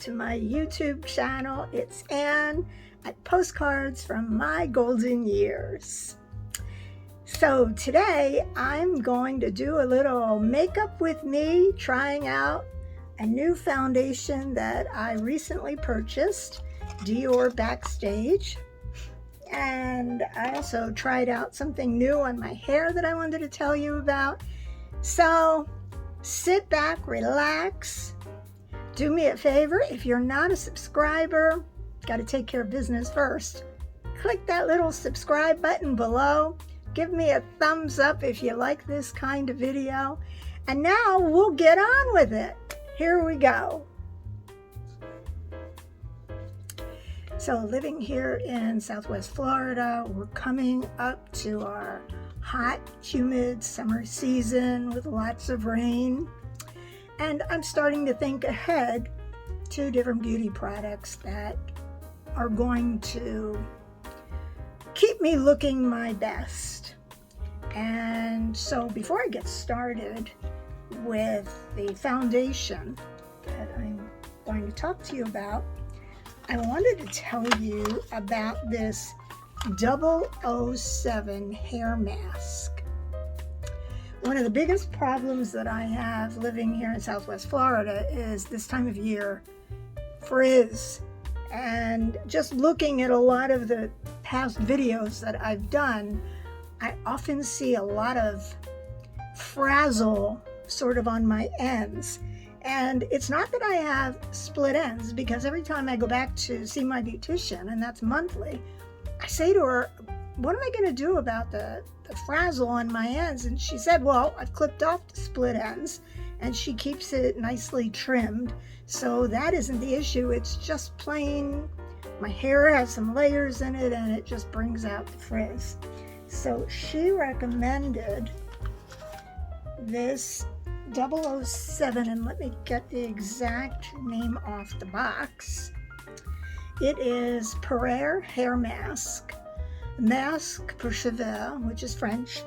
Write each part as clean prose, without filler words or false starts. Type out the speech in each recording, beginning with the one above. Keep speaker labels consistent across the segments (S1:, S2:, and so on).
S1: to my YouTube channel. It's Anne at Postcards from My Golden Years. So today I'm going to do a little makeup with me, trying out a new foundation that I recently purchased, Dior Backstage. And I also tried out something new on my hair that I wanted to tell you about. So sit back, relax. Do me a favor, if you're not a subscriber, got to take care of business first. Click that little subscribe button below. Give me a thumbs up if you like this kind of video. And now we'll get on with it. Here we go. So living here in Southwest Florida, we're coming up to our hot, humid summer season with lots of rain. And I'm starting to think ahead to different beauty products that are going to keep me looking my best. And so before I get started with the foundation that I'm going to talk to you about, I wanted to tell you about this 007 hair mask. One of the biggest problems that I have living here in Southwest Florida is this time of year, frizz. And just looking at a lot of the past videos that I've done, I often see a lot of frazzle sort of on my ends. And it's not that I have split ends, because every time I go back to see my beautician, and that's monthly, I say to her, what am I going to do about the frazzle on my ends? And she said, well, I've clipped off the split ends and she keeps it nicely trimmed. So that isn't the issue. It's just plain, my hair has some layers in it and it just brings out the frizz. So she recommended this 007, and let me get the exact name off the box. It is Perair hair mask. Masque pour cheveux, which is French,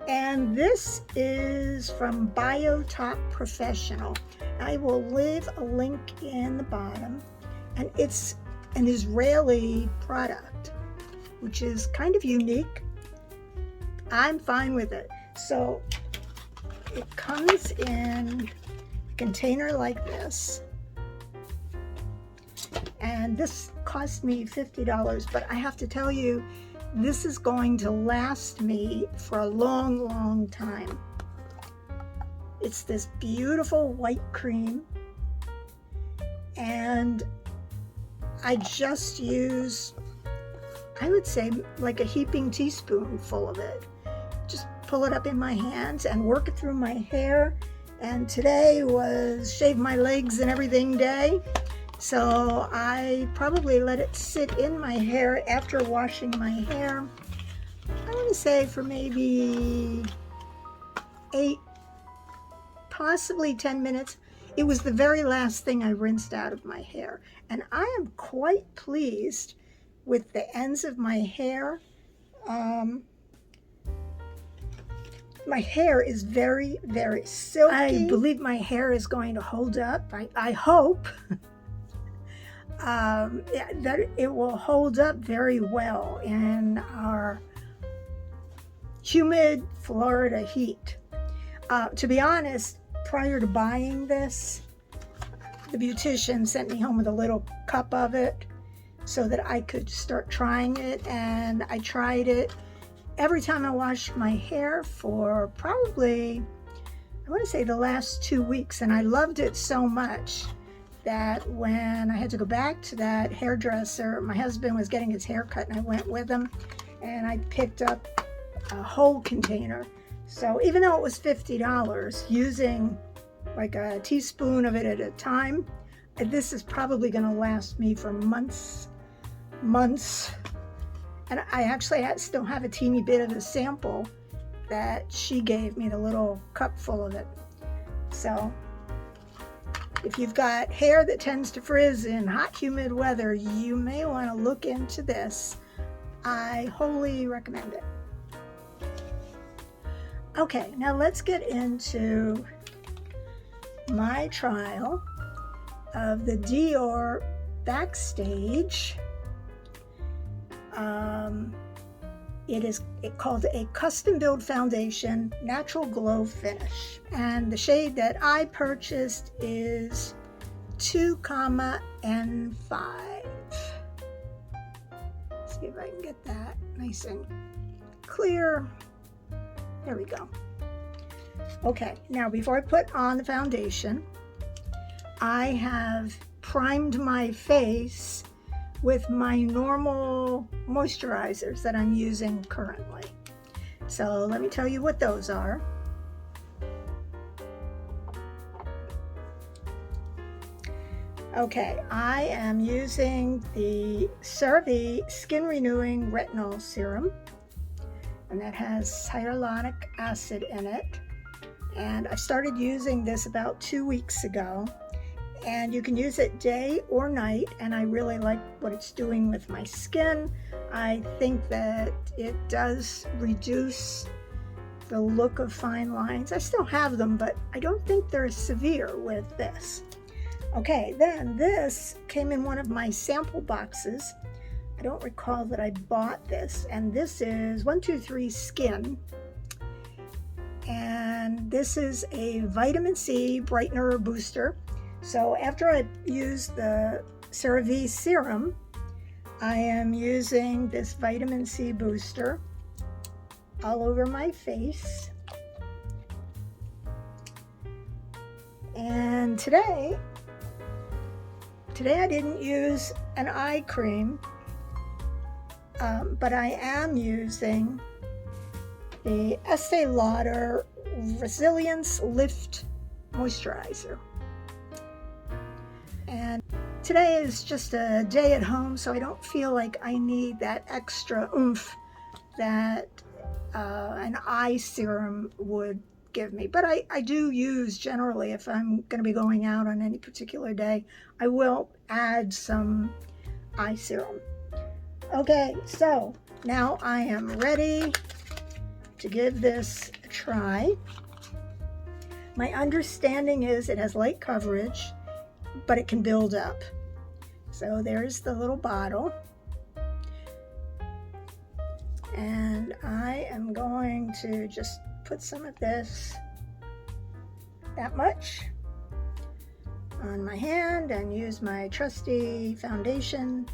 S1: and this is from Biotop Professional. I will leave a link in the bottom, and it's an Israeli product, which is kind of unique. I'm fine with it. So it comes in a container like this, and this cost me $50, but I have to tell you, this is going to last me for a long, long time. It's this beautiful white cream, and I just use, I would say, like a heaping teaspoon full of it. Just pull it up in my hands and work it through my hair. And today was shave my legs and everything day. So I probably let it sit in my hair after washing my hair, I want to say for maybe 8, possibly 10 minutes. It was the very last thing I rinsed out of my hair. And I am quite pleased with the ends of my hair. My hair is very, very silky. I believe my hair is going to hold up. I hope. That it will hold up very well in our humid Florida heat. To be honest, prior to buying this, the beautician sent me home with a little cup of it so that I could start trying it, and I tried it every time I washed my hair for probably, I want to say, the last 2 weeks, and I loved it so much that when I had to go back to that hairdresser, my husband was getting his hair cut and I went with him, and I picked up a whole container. So even though it was $50, using like a teaspoon of it at a time, this is probably going to last me for months. And I actually still have a teeny bit of a sample that she gave me, the little cup full of it. So if you've got hair that tends to frizz in hot, humid weather, you may want to look into this. I wholly recommend it. Okay, now let's get into my trial of the Dior Backstage. It's called a custom build foundation, natural glow finish. And the shade that I purchased is 2,N5. See if I can get that nice and clear. There we go. Okay, now before I put on the foundation, I have primed my face with my normal moisturizers that I'm using currently. So let me tell you what those are. Okay, I am using the CeraVe Skin Renewing Retinol Serum, and that has hyaluronic acid in it. And I started using this about 2 weeks ago. And you can use it day or night, and I really like what it's doing with my skin. I think that it does reduce the look of fine lines. I still have them, but I don't think they're as severe with this. Okay, then this came in one of my sample boxes. I don't recall that I bought this, and this is 123 Skin. And this is a vitamin C brightener booster. So after I use the CeraVe serum, I am using this vitamin C booster all over my face. And today I didn't use an eye cream, but I am using the Estee Lauder Resilience Lift Moisturizer. And today is just a day at home, so I don't feel like I need that extra oomph that an eye serum would give me. But I do use, generally, if I'm going to be going out on any particular day, I will add some eye serum. Okay, so now I am ready to give this a try. My understanding is it has light coverage, but it can build up. So there's the little bottle. And I am going to just put some of this, that much, on my hand and use my trusty foundation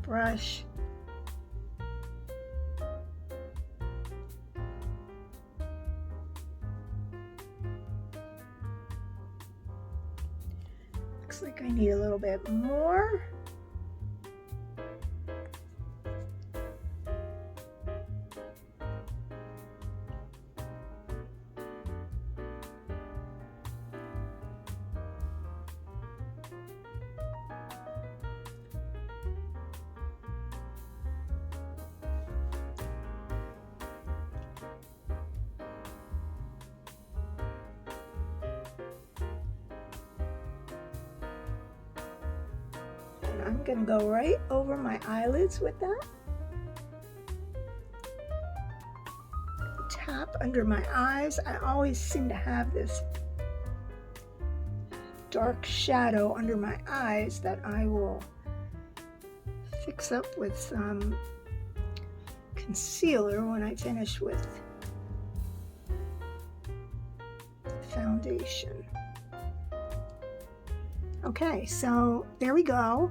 S1: brush. Looks like I need a little bit more. I'm going to go right over my eyelids with that. Tap under my eyes. I always seem to have this dark shadow under my eyes that I will fix up with some concealer when I finish with the foundation. Okay, so there we go.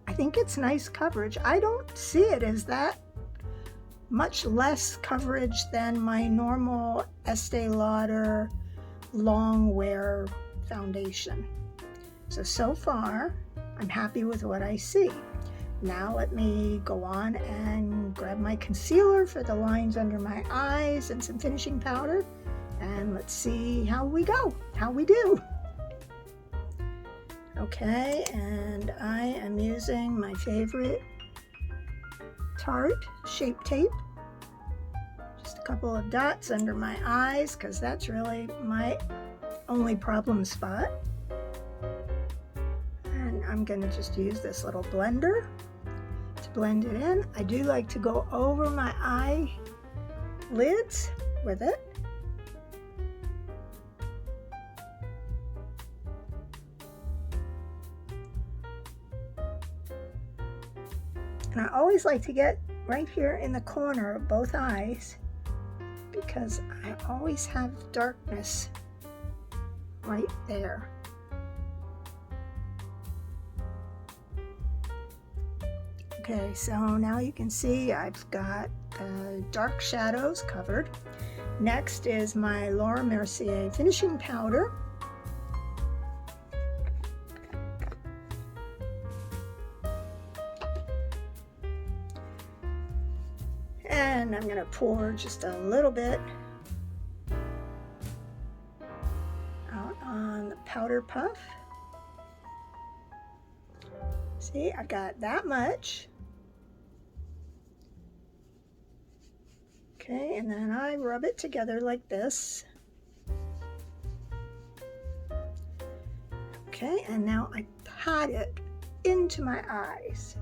S1: I think it's nice coverage. I don't see it as that much less coverage than my normal Estee Lauder long wear foundation. So far, I'm happy with what I see. Now let me go on and grab my concealer for the lines under my eyes and some finishing powder, and let's see how we go, how we do. Okay, and I am using my favorite Tarte Shape Tape. Just a couple of dots under my eyes, because that's really my only problem spot. And I'm going to just use this little blender to blend it in. I do like to go over my eyelids with it. And I always like to get right here in the corner of both eyes because I always have darkness right there. Okay, so now you can see I've got the dark shadows covered. Next is my Laura Mercier finishing powder. And I'm going to pour just a little bit out on the powder puff. See, I got that much. Okay, and then I rub it together like this. Okay, and now I pat it into my eyes.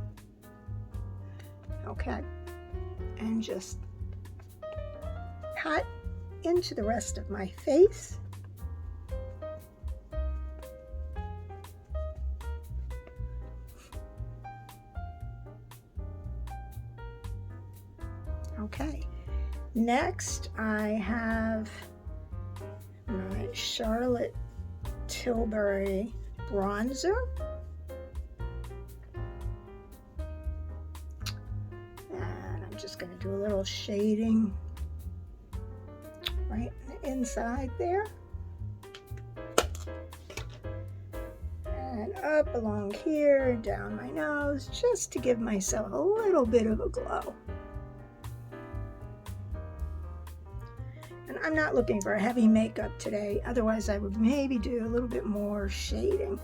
S1: Okay, and just pat into the rest of my face. Okay. Next, I have my Charlotte Tilbury bronzer. And I'm just going to do a little shading right in the inside there. And up along here, down my nose, just to give myself a little bit of a glow. I'm not looking for heavy makeup today, otherwise I would maybe do a little bit more shading.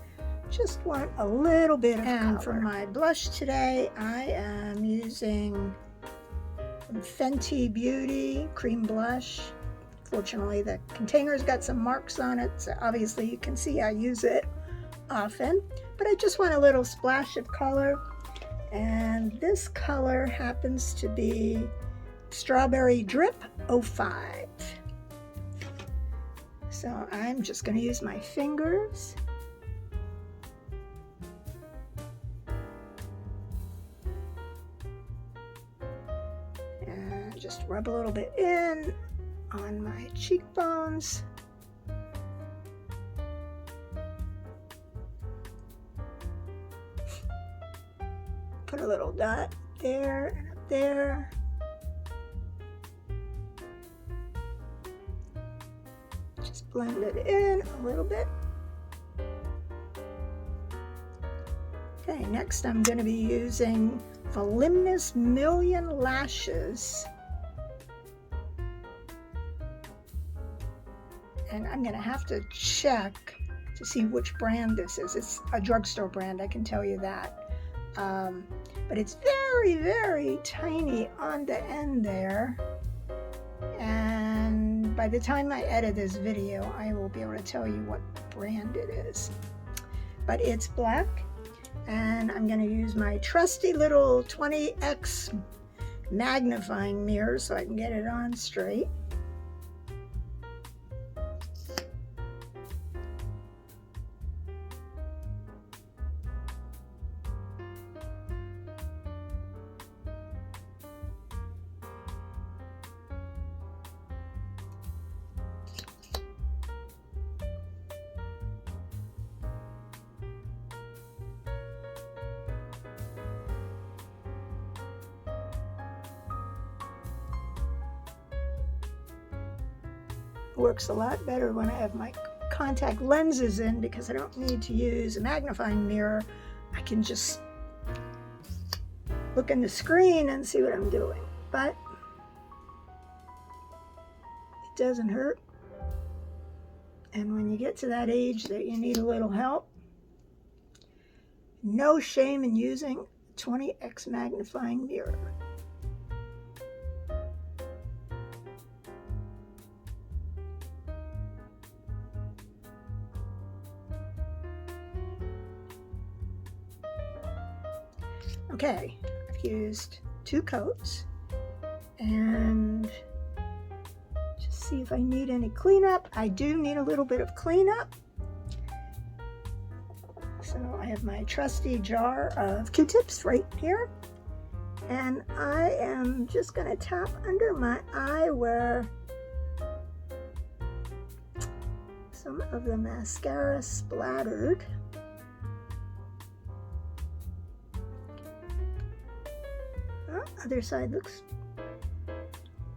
S1: Just want a little bit of color. And for my blush today, I am using Fenty Beauty Cream Blush. Fortunately, the container's got some marks on it, so obviously you can see I use it often. But I just want a little splash of color, and this color happens to be Strawberry Drip 05. So I'm just going to use my fingers and just rub a little bit in on my cheekbones. Put a little dot there and up there. Just blend it in a little bit. Okay, next I'm going to be using Voluminous Million Lashes. And I'm going to have to check to see which brand this is. It's a drugstore brand, I can tell you that. But it's very, very tiny on the end there. And by the time I edit this video, I will be able to tell you what brand it is. But it's black, and I'm going to use my trusty little 20x magnifying mirror so I can get it on straight. Works a lot better when I have my contact lenses in because I don't need to use a magnifying mirror. I can just look in the screen and see what I'm doing. But it doesn't hurt. And when you get to that age that you need a little help, no shame in using a 20x magnifying mirror. Okay, I've used 2 coats, and just see if I need any cleanup. I do need a little bit of cleanup. So I have my trusty jar of Q-tips right here, And I am just going to tap under my eye where some of the mascara splattered. Oh, other side looks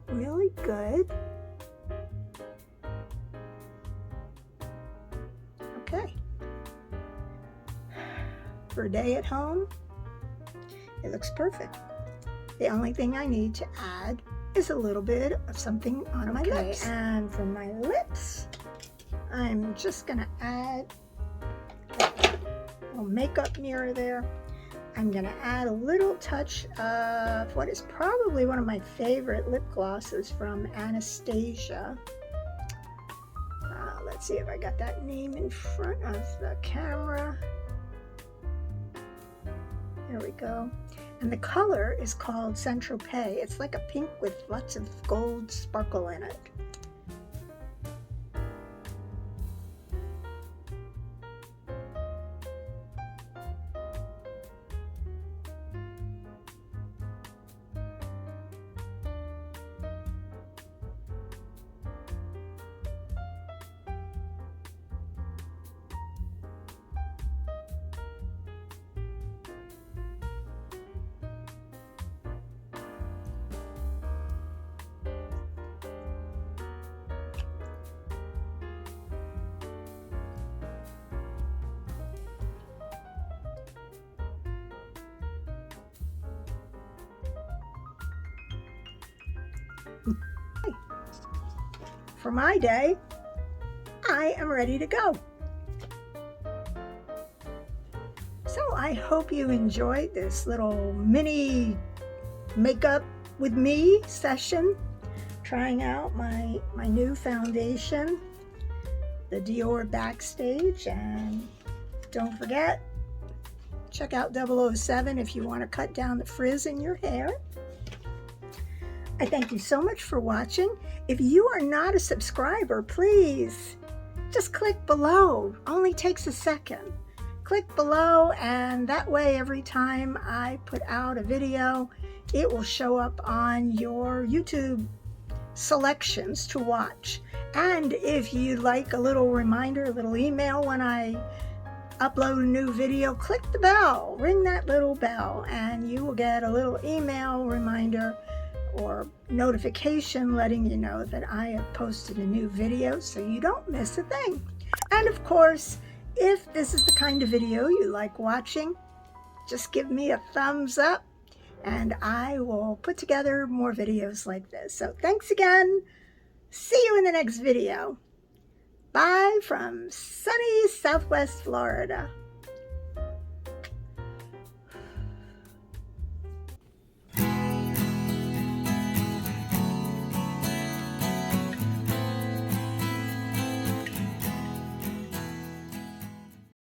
S1: really good. Okay. For a day at home, it looks perfect. The only thing I need to add is a little bit of something on my lips. And for my lips, I'm just gonna add a little makeup mirror there. I'm gonna add a little touch of what is probably one of my favorite lip glosses from Anastasia. Let's see if I got that name in front of the camera. There we go. And the color is called Saint-Tropez. It's like a pink with lots of gold sparkle in it. For my day, I am ready to go. So I hope you enjoyed this little mini makeup with me session, trying out my new foundation, the Dior Backstage. And don't forget, check out 007 if you want to cut down the frizz in your hair. I thank you so much for watching. If you are not a subscriber, please just click below. Only takes a second. Click below, and that way every time I put out a video, it will show up on your YouTube selections to watch. And if you'd like a little reminder, a little email when I upload a new video, click the bell, ring that little bell, and you will get a little email reminder or notification letting you know that I have posted a new video so you don't miss a thing. And of course, if this is the kind of video you like watching, just give me a thumbs up and I will put together more videos like this. So thanks again. See you in the next video. Bye from sunny Southwest Florida.